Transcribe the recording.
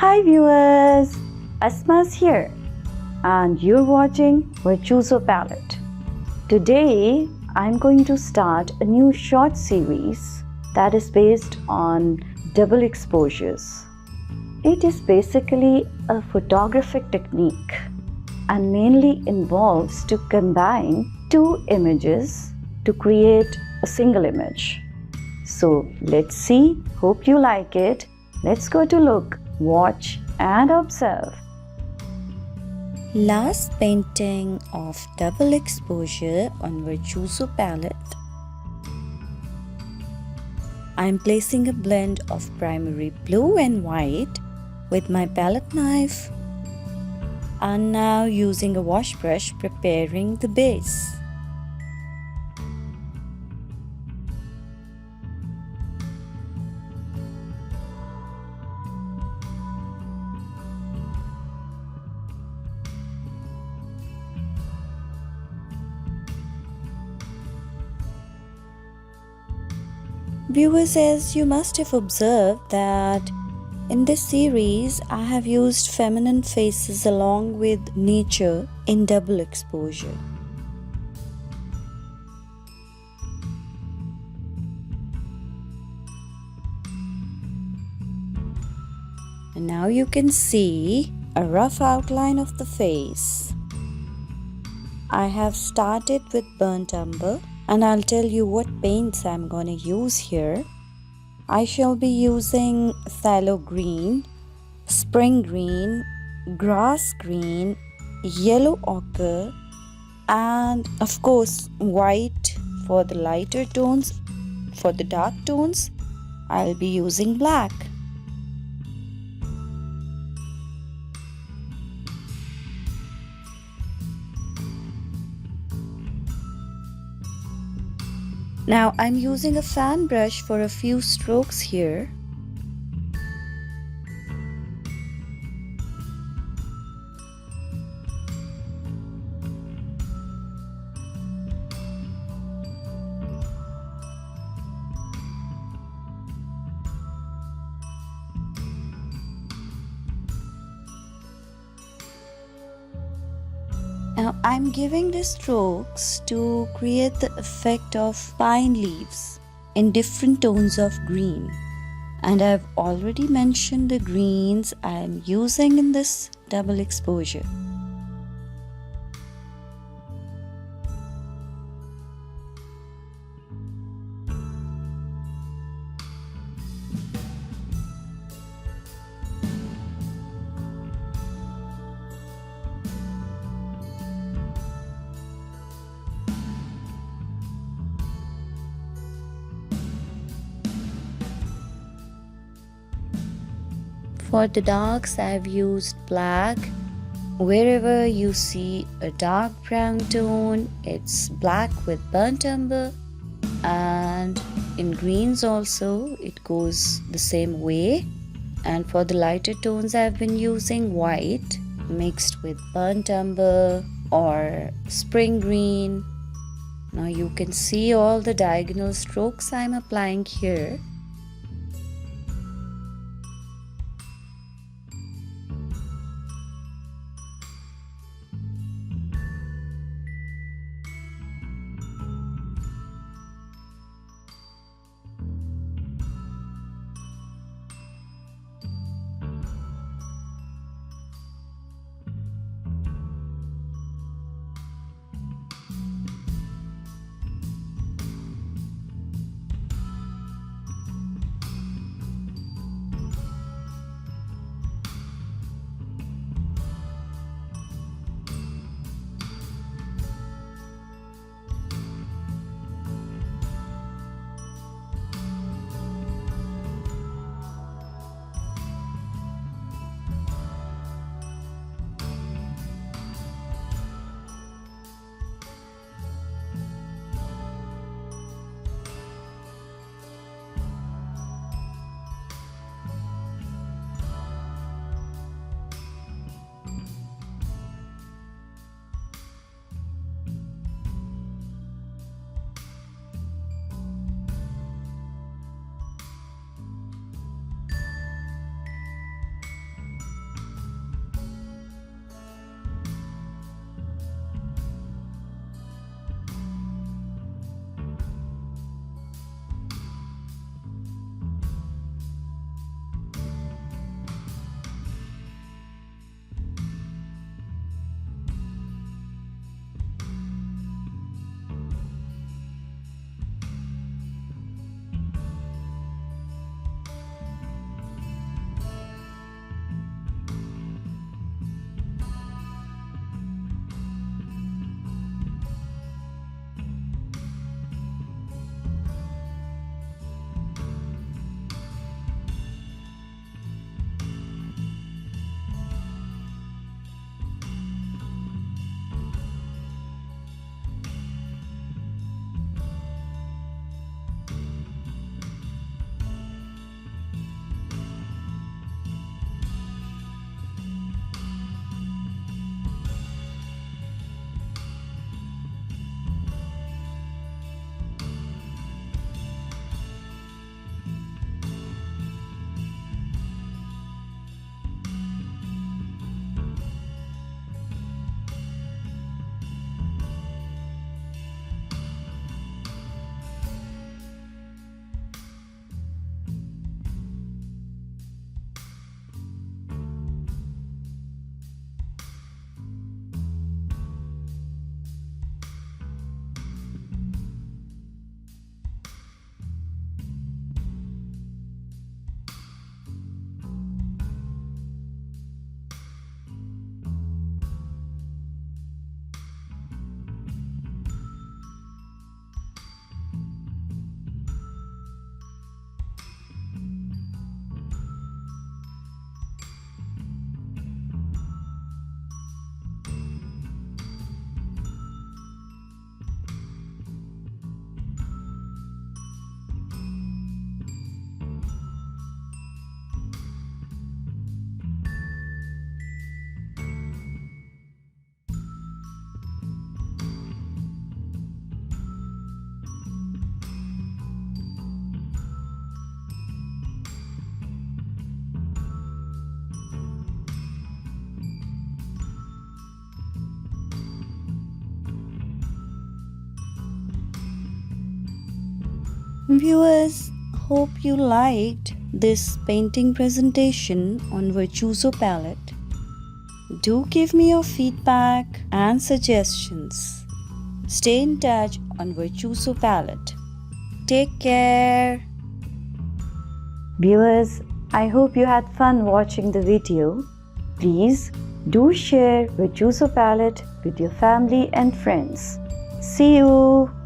Hi viewers, Asma's here and you're watching Virtuoso Palette. Today I'm going to start a new short series that is based on double exposures. It is basically a photographic technique and mainly involves to combine two images to create a single image. So let's see, hope you like it. Let's go to look, watch and observe. Last painting of double exposure on Virtuoso Palette. I'm placing a blend of primary blue and white with my palette knife and now using a wash brush preparing the base. Viewers, as you must have observed that in this series I have used feminine faces along with nature in double exposure. And now you can see a rough outline of the face. I have started with burnt umber. And I'll tell you what paints I'm going to use here. I shall be using phthalo green, spring green, grass green, yellow ochre, and of course white for the lighter tones. For the dark tones, I'll be using black. Now I'm using a fan brush for a few strokes here. Now I'm giving the strokes to create the effect of pine leaves in different tones of green. And I've already mentioned the greens I'm using in this double exposure. For the darks, I've used black. Wherever you see a dark brown tone, it's black with burnt umber. And in greens also, it goes the same way. And for the lighter tones, I've been using white mixed with burnt umber or spring green. Now you can see all the diagonal strokes I'm applying here. Viewers, hope you liked this painting presentation on Virtuoso Palette. Do give me your feedback and suggestions. Stay in touch on Virtuoso Palette. Take care. Viewers, I hope you had fun watching the video. Please do share Virtuoso Palette with your family and friends. See you!